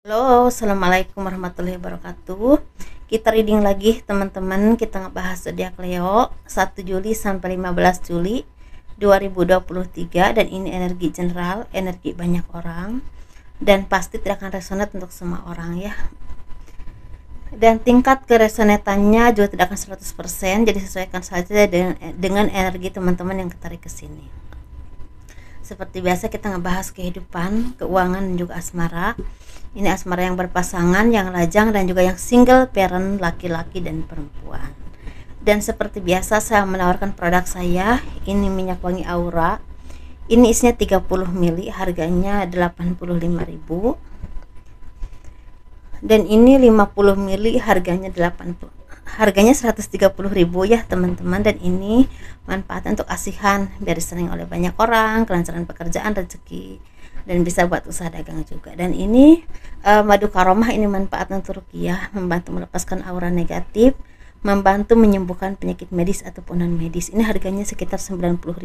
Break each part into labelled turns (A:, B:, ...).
A: Halo, assalamualaikum warahmatullahi wabarakatuh. Kita reading lagi teman-teman. Kita ngebahas zodiak Leo 1 Juli sampai 15 Juli 2023, dan ini energi general, energi banyak orang, dan pasti tidak akan resonate untuk semua orang ya. Dan tingkat keresonatannya juga tidak akan 100%, jadi sesuaikan saja dengan energi teman-teman yang ketarik ke sini. Seperti biasa kita ngebahas kehidupan, keuangan, dan juga asmara. Ini asmara yang berpasangan, yang lajang, dan juga yang single parent, laki-laki dan perempuan. Dan seperti biasa saya menawarkan produk saya. Ini minyak wangi aura. Ini isinya 30 ml, harganya 85.000. Dan ini 50 ml, harganya 130.000 ya teman-teman. Dan ini manfaatnya untuk asihan, biar disenangi oleh banyak orang, kelancaran pekerjaan, rezeki, dan bisa buat usaha dagang juga. Dan ini madu karomah, ini manfaatnya untuk ruqyah, membantu melepaskan aura negatif, membantu menyembuhkan penyakit medis ataupun non medis. Ini harganya sekitar 90.000,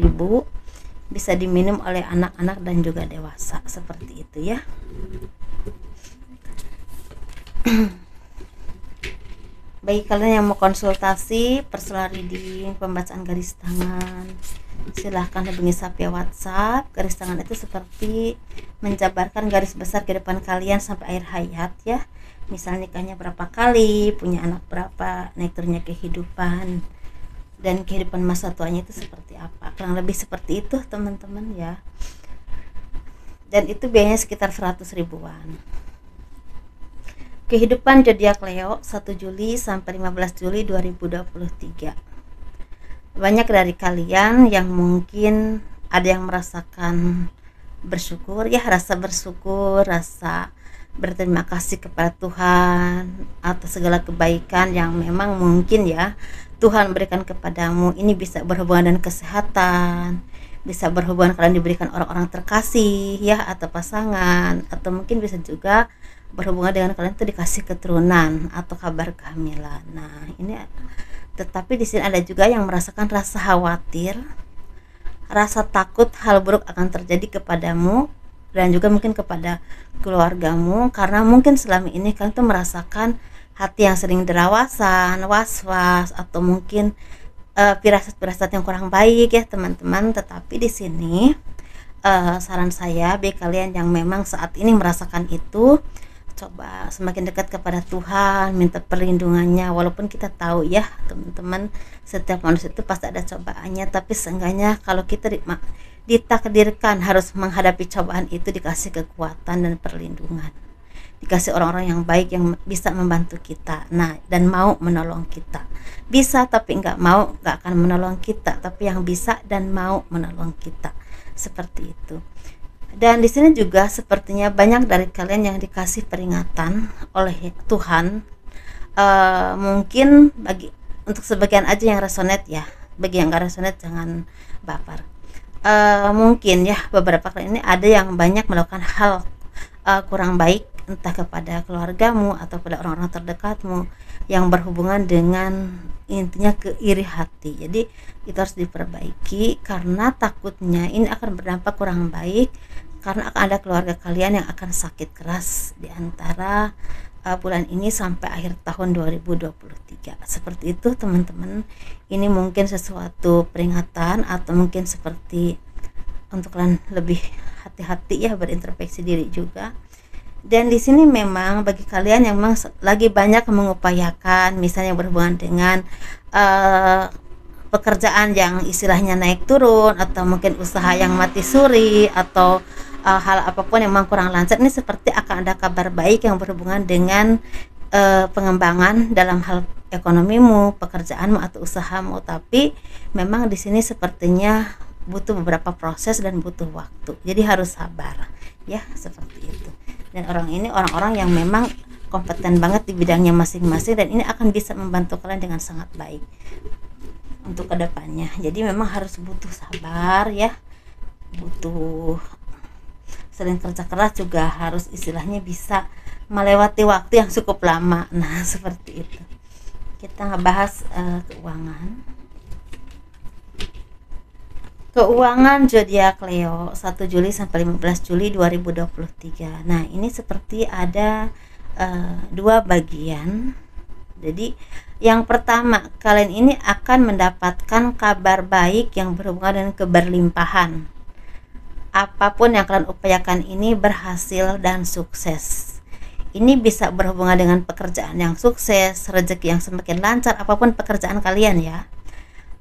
A: bisa diminum oleh anak-anak dan juga dewasa, seperti itu ya. Bagi kalian yang mau konsultasi, personal reading, pembacaan garis tangan, silahkan hubungi saya via WhatsApp. Garis tangan itu seperti menjabarkan garis besar kehidupan kalian sampai akhir hayat ya. Misal nikahnya berapa kali, punya anak berapa, naik turunnya kehidupan, dan kehidupan masa tuanya itu seperti apa. Kurang lebih seperti itu teman-teman ya. Dan itu biayanya sekitar 100 ribuan. Kehidupan zodiak Leo 1 Juli sampai 15 Juli 2023. Banyak dari kalian yang mungkin ada yang merasakan bersyukur ya, rasa bersyukur, rasa berterima kasih kepada Tuhan atas segala kebaikan yang memang mungkin ya Tuhan berikan kepadamu. Ini bisa berhubungan dengan kesehatan, bisa berhubungan kalian diberikan orang-orang terkasih ya, atau pasangan, atau mungkin bisa juga berhubungan dengan kalian tuh dikasih keturunan atau kabar kehamilan. Nah, ini tetapi di sini ada juga yang merasakan rasa khawatir, rasa takut hal buruk akan terjadi kepadamu dan juga mungkin kepada keluargamu, karena mungkin selama ini kalian tuh merasakan hati yang sering derawasan, was-was, atau mungkin firasat-firasat yang kurang baik ya teman-teman. Tetapi di sini saran saya bagi kalian yang memang saat ini merasakan itu, coba semakin dekat kepada Tuhan, minta perlindungannya. Walaupun kita tahu ya teman-teman, setiap manusia itu pasti ada cobaannya, tapi seenggaknya kalau kita ditakdirkan harus menghadapi cobaan itu, dikasih kekuatan dan perlindungan, dikasih orang-orang yang baik yang bisa membantu kita, nah, dan mau menolong kita. Bisa tapi nggak mau, nggak akan menolong kita, tapi yang bisa dan mau menolong kita, seperti itu. Dan di sini juga sepertinya banyak dari kalian yang dikasih peringatan oleh Tuhan. Mungkin untuk sebagian aja yang resonate ya, bagi yang gak resonate jangan baper. Mungkin ya beberapa kali ini ada yang banyak melakukan hal kurang baik, entah kepada keluargamu atau pada orang-orang terdekatmu yang berhubungan dengan intinya keiri hati. Jadi itu harus diperbaiki, karena takutnya ini akan berdampak kurang baik, karena akan ada keluarga kalian yang akan sakit keras di antara bulan ini sampai akhir tahun 2023. Seperti itu teman-teman. Ini mungkin sesuatu peringatan, atau mungkin seperti untuk kalian lebih hati-hati ya, berintrospeksi diri juga. Dan di sini memang bagi kalian yang memang lagi banyak mengupayakan, misalnya berhubungan dengan pekerjaan yang istilahnya naik turun, atau mungkin usaha yang mati suri, atau hal apapun yang memang kurang lancar, ini seperti akan ada kabar baik yang berhubungan dengan pengembangan dalam hal ekonomimu, pekerjaanmu atau usahamu. Tapi memang di sini sepertinya butuh beberapa proses dan butuh waktu. Jadi harus sabar ya, seperti itu. Dan orang-orang yang memang kompeten banget di bidangnya masing-masing, dan ini akan bisa membantu kalian dengan sangat baik untuk kedepannya. Jadi memang harus butuh sabar ya, butuh selain kerja keras juga harus istilahnya bisa melewati waktu yang cukup lama. Nah, seperti itu. Kita ngebahas keuangan. Keuangan zodiak Leo 1 Juli sampai 15 Juli 2023. Nah, ini seperti ada dua bagian. Jadi, yang pertama, kalian ini akan mendapatkan kabar baik yang berhubungan dengan keberlimpahan. Apapun yang kalian upayakan ini berhasil dan sukses. Ini bisa berhubungan dengan pekerjaan yang sukses, rezeki yang semakin lancar, apapun pekerjaan kalian ya.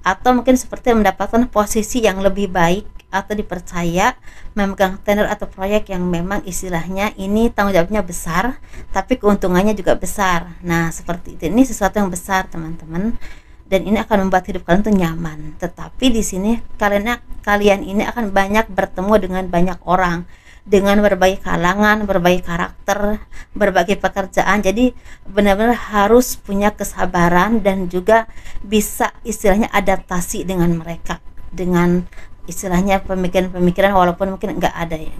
A: Atau mungkin seperti mendapatkan posisi yang lebih baik atau dipercaya memegang tender atau proyek yang memang istilahnya ini tanggung jawabnya besar tapi keuntungannya juga besar. Nah, seperti itu. Ini sesuatu yang besar, teman-teman. Dan ini akan membuat hidup kalian tuh nyaman. Tetapi di sini kalian ini akan banyak bertemu dengan banyak orang, dengan berbagai kalangan, berbagai karakter, berbagai pekerjaan. Jadi benar-benar harus punya kesabaran dan juga bisa istilahnya adaptasi dengan mereka, dengan istilahnya pemikiran-pemikiran walaupun mungkin nggak ada ya,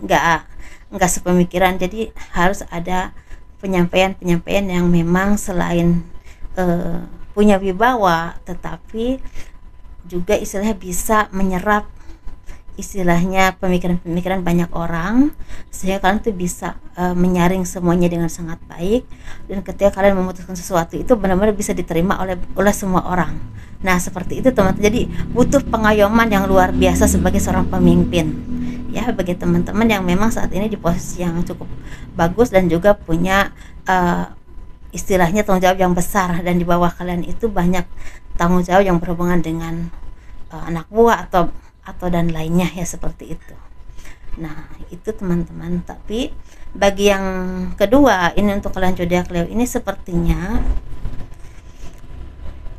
A: nggak sepemikiran. Jadi harus ada penyampaian-penyampaian yang memang selain punya wibawa tetapi juga istilahnya bisa menyerap istilahnya pemikiran-pemikiran banyak orang, sehingga kalian tuh bisa menyaring semuanya dengan sangat baik, dan ketika kalian memutuskan sesuatu itu benar-benar bisa diterima oleh semua orang. Nah, seperti itu teman-teman. Jadi butuh pengayoman yang luar biasa sebagai seorang pemimpin ya, bagi teman-teman yang memang saat ini di posisi yang cukup bagus dan juga punya istilahnya tanggung jawab yang besar, dan di bawah kalian itu banyak tanggung jawab yang berhubungan dengan anak buah atau dan lainnya ya, seperti itu. Nah, itu teman-teman. Tapi bagi yang kedua, ini untuk kalian zodiak Leo ini sepertinya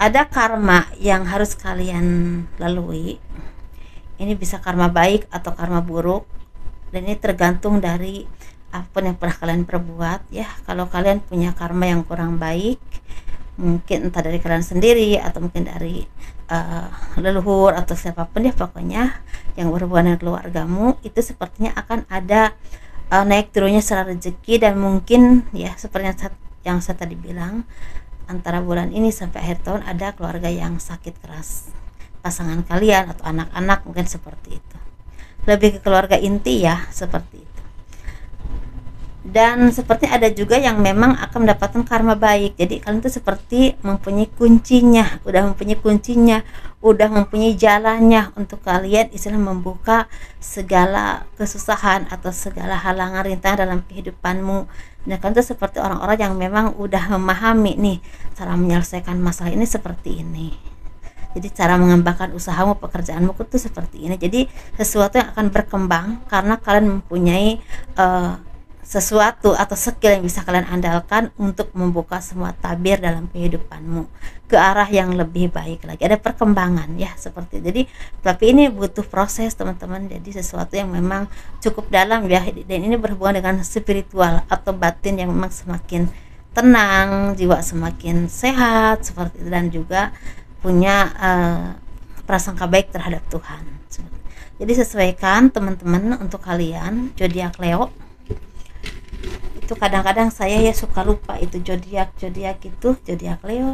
A: ada karma yang harus kalian lalui. Ini bisa karma baik atau karma buruk, dan ini tergantung dari apa yang pernah kalian perbuat ya. Kalau kalian punya karma yang kurang baik, mungkin entah dari kalian sendiri atau mungkin dari leluhur atau siapapun ya, pokoknya yang berhubungan dengan keluargamu, itu sepertinya akan ada naik turunnya secara rezeki, dan mungkin ya seperti yang saya tadi bilang, antara bulan ini sampai akhir tahun ada keluarga yang sakit keras, pasangan kalian atau anak-anak, mungkin seperti itu. Lebih ke keluarga inti ya, seperti itu. Dan seperti ada juga yang memang akan mendapatkan karma baik. Jadi kalian tuh seperti mempunyai kuncinya, udah mempunyai jalannya untuk kalian istilah membuka segala kesusahan atau segala halangan rintangan dalam kehidupanmu. Nah, kalian tuh seperti orang-orang yang memang udah memahami nih cara menyelesaikan masalah ini seperti ini. Jadi cara mengembangkan usahamu, pekerjaanmu itu seperti ini. Jadi sesuatu yang akan berkembang karena kalian mempunyai sesuatu atau skill yang bisa kalian andalkan untuk membuka semua tabir dalam kehidupanmu ke arah yang lebih baik lagi. Ada perkembangan ya, seperti itu. Jadi tapi ini butuh proses teman-teman. Jadi sesuatu yang memang cukup dalam ya, dan ini berhubungan dengan spiritual atau batin yang memang semakin tenang, jiwa semakin sehat seperti itu, dan juga punya prasangka baik terhadap Tuhan. Jadi sesuaikan teman-teman untuk kalian zodiak Leo. Itu kadang-kadang saya ya suka lupa itu zodiak itu zodiak Leo,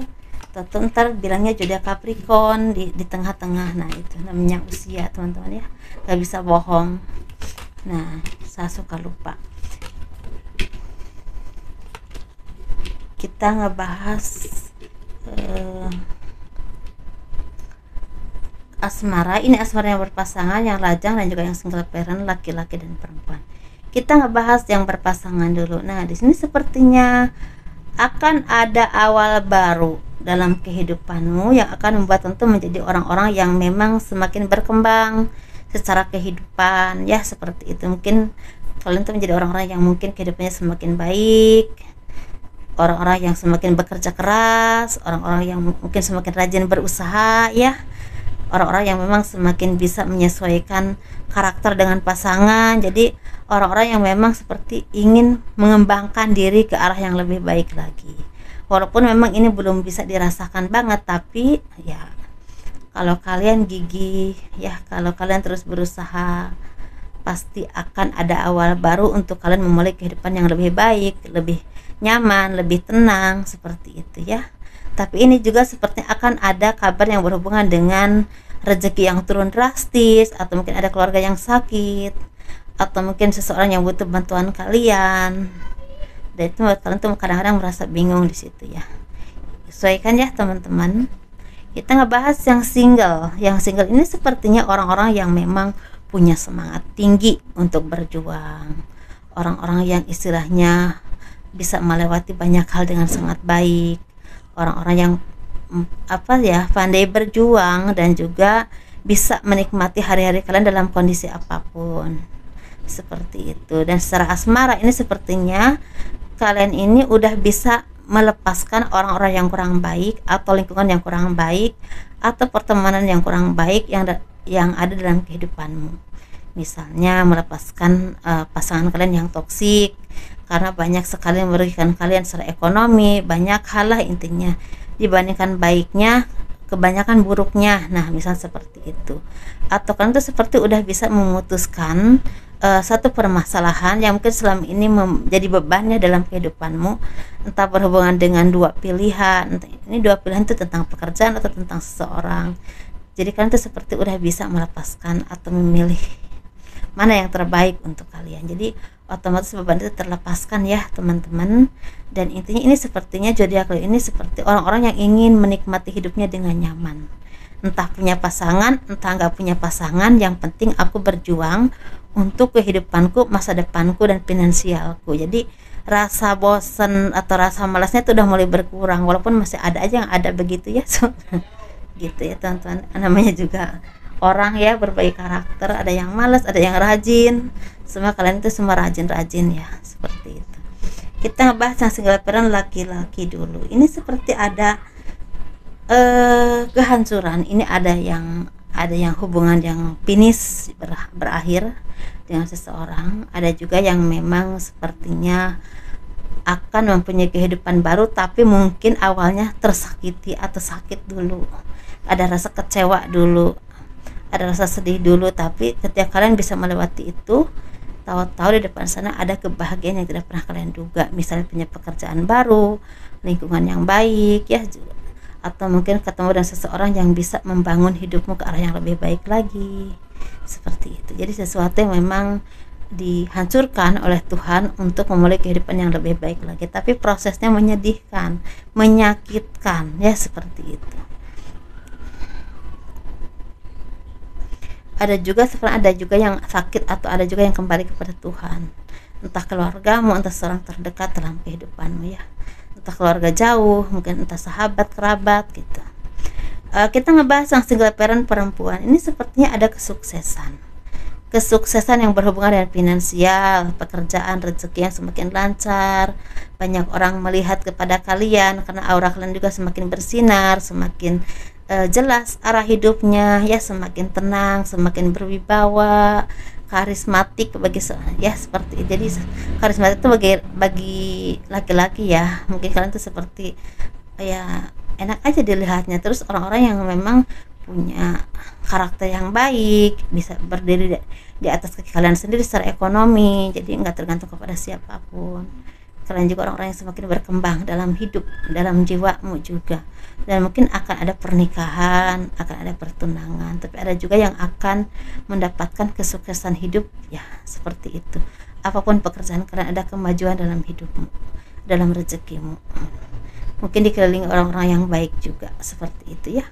A: atau ntar bilangnya zodiak Capricorn di tengah-tengah. Nah, itu namanya usia teman-teman ya, nggak bisa bohong. Nah, saya suka lupa. Kita ngebahas asmara. Ini asmara yang berpasangan, yang lajang, dan juga yang single parent, laki-laki dan perempuan. Kita ngebahas yang berpasangan dulu. Nah, di sini sepertinya akan ada awal baru dalam kehidupanmu yang akan membuat tentu menjadi orang-orang yang memang semakin berkembang secara kehidupan ya, seperti itu. Mungkin kalian tuh menjadi orang-orang yang mungkin kehidupannya semakin baik, orang-orang yang semakin bekerja keras, orang-orang yang mungkin semakin rajin berusaha ya, orang-orang yang memang semakin bisa menyesuaikan karakter dengan pasangan. Jadi orang-orang yang memang seperti ingin mengembangkan diri ke arah yang lebih baik lagi. Walaupun memang ini belum bisa dirasakan banget, tapi ya kalau kalian gigih ya, kalau kalian terus berusaha, pasti akan ada awal baru untuk kalian memulai kehidupan yang lebih baik, lebih nyaman, lebih tenang, seperti itu ya. Tapi ini juga seperti akan ada kabar yang berhubungan dengan rezeki yang turun drastis, atau mungkin ada keluarga yang sakit, atau mungkin seseorang yang butuh bantuan kalian. Dan itu kalian tuh kadang-kadang merasa bingung di situ ya. Sesuaikan ya teman-teman. Kita ngebahas yang single. Yang single ini sepertinya orang-orang yang memang punya semangat tinggi untuk berjuang. Orang-orang yang istilahnya bisa melewati banyak hal dengan sangat baik. Orang-orang yang pandai berjuang dan juga bisa menikmati hari-hari kalian dalam kondisi apapun. Seperti itu. Dan secara asmara ini sepertinya kalian ini udah bisa melepaskan orang-orang yang kurang baik, atau lingkungan yang kurang baik, atau pertemanan yang kurang baik yang ada dalam kehidupanmu. Misalnya melepaskan pasangan kalian yang toksik, karena banyak sekali merugikan kalian secara ekonomi, banyak hal lah intinya. Dibandingkan baiknya, kebanyakan buruknya. Nah, misal seperti itu. Atau kalian tuh seperti udah bisa memutuskan satu permasalahan yang mungkin selama ini menjadi bebannya dalam kehidupanmu, entah berhubungan dengan dua pilihan. Ini dua pilihan itu tentang pekerjaan atau tentang seseorang. Jadi kalian tuh seperti udah bisa melepaskan atau memilih mana yang terbaik untuk kalian. Jadi otomatis beban itu terlepaskan ya teman-teman. Dan intinya ini sepertinya zodiak ini seperti orang-orang yang ingin menikmati hidupnya dengan nyaman. Entah punya pasangan, entah nggak punya pasangan, yang penting aku berjuang untuk kehidupanku, masa depanku, dan finansialku. Jadi rasa bosen atau rasa malasnya itu udah mulai berkurang, walaupun masih ada aja yang ada begitu ya. Gitu ya teman-teman, namanya juga orang ya, berbagai karakter, ada yang malas, ada yang rajin. Semua kalian itu semua rajin-rajin ya, seperti itu. Kita ngebahas yang single parent laki-laki dulu. Ini seperti ada kehancuran. Ini ada yang hubungan yang finish, berakhir dengan seseorang. Ada juga yang memang sepertinya akan mempunyai kehidupan baru, tapi mungkin awalnya tersakiti atau sakit dulu, ada rasa kecewa dulu, ada rasa sedih dulu. Tapi ketika kalian bisa melewati itu, tahu-tahu di depan sana ada kebahagiaan yang tidak pernah kalian duga. Misalnya punya pekerjaan baru, lingkungan yang baik ya, atau mungkin ketemu dengan seseorang yang bisa membangun hidupmu ke arah yang lebih baik lagi. Seperti itu. Jadi sesuatu yang memang dihancurkan oleh Tuhan untuk memulai kehidupan yang lebih baik lagi, tapi prosesnya menyedihkan, menyakitkan ya, seperti itu. Ada juga yang sakit, atau ada juga yang kembali kepada Tuhan, entah keluargamu, entah seorang terdekat dalam kehidupanmu ya, entah keluarga jauh, mungkin entah sahabat, kerabat gitu. Kita ngebahas yang single parent perempuan. Ini sepertinya ada kesuksesan yang berhubungan dengan finansial, pekerjaan, rezeki yang semakin lancar. Banyak orang melihat kepada kalian karena aura kalian juga semakin bersinar, semakin jelas arah hidupnya ya, semakin tenang, semakin berwibawa, karismatik ya, seperti itu. Jadi karismatik itu bagi laki-laki ya, mungkin kalian tuh seperti ya enak aja dilihatnya. Terus orang-orang yang memang punya karakter yang baik, bisa berdiri di atas kaki kalian sendiri secara ekonomi, jadi nggak tergantung kepada siapapun. Kalian juga orang-orang yang semakin berkembang dalam hidup, dalam jiwamu juga. Dan mungkin akan ada pernikahan, akan ada pertunangan, tapi ada juga yang akan mendapatkan kesuksesan hidup ya, seperti itu. Apapun pekerjaan kalian, ada kemajuan dalam hidupmu, dalam rezekimu. Mungkin dikelilingi orang-orang yang baik juga, seperti itu ya.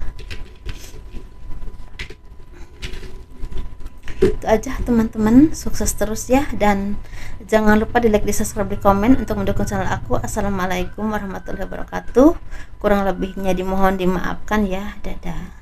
A: Itu aja teman-teman, sukses terus ya, dan jangan lupa di like, di subscribe, di komen untuk mendukung channel aku. Assalamualaikum warahmatullahi wabarakatuh. Kurang lebihnya dimohon dimaafkan ya. Dadah.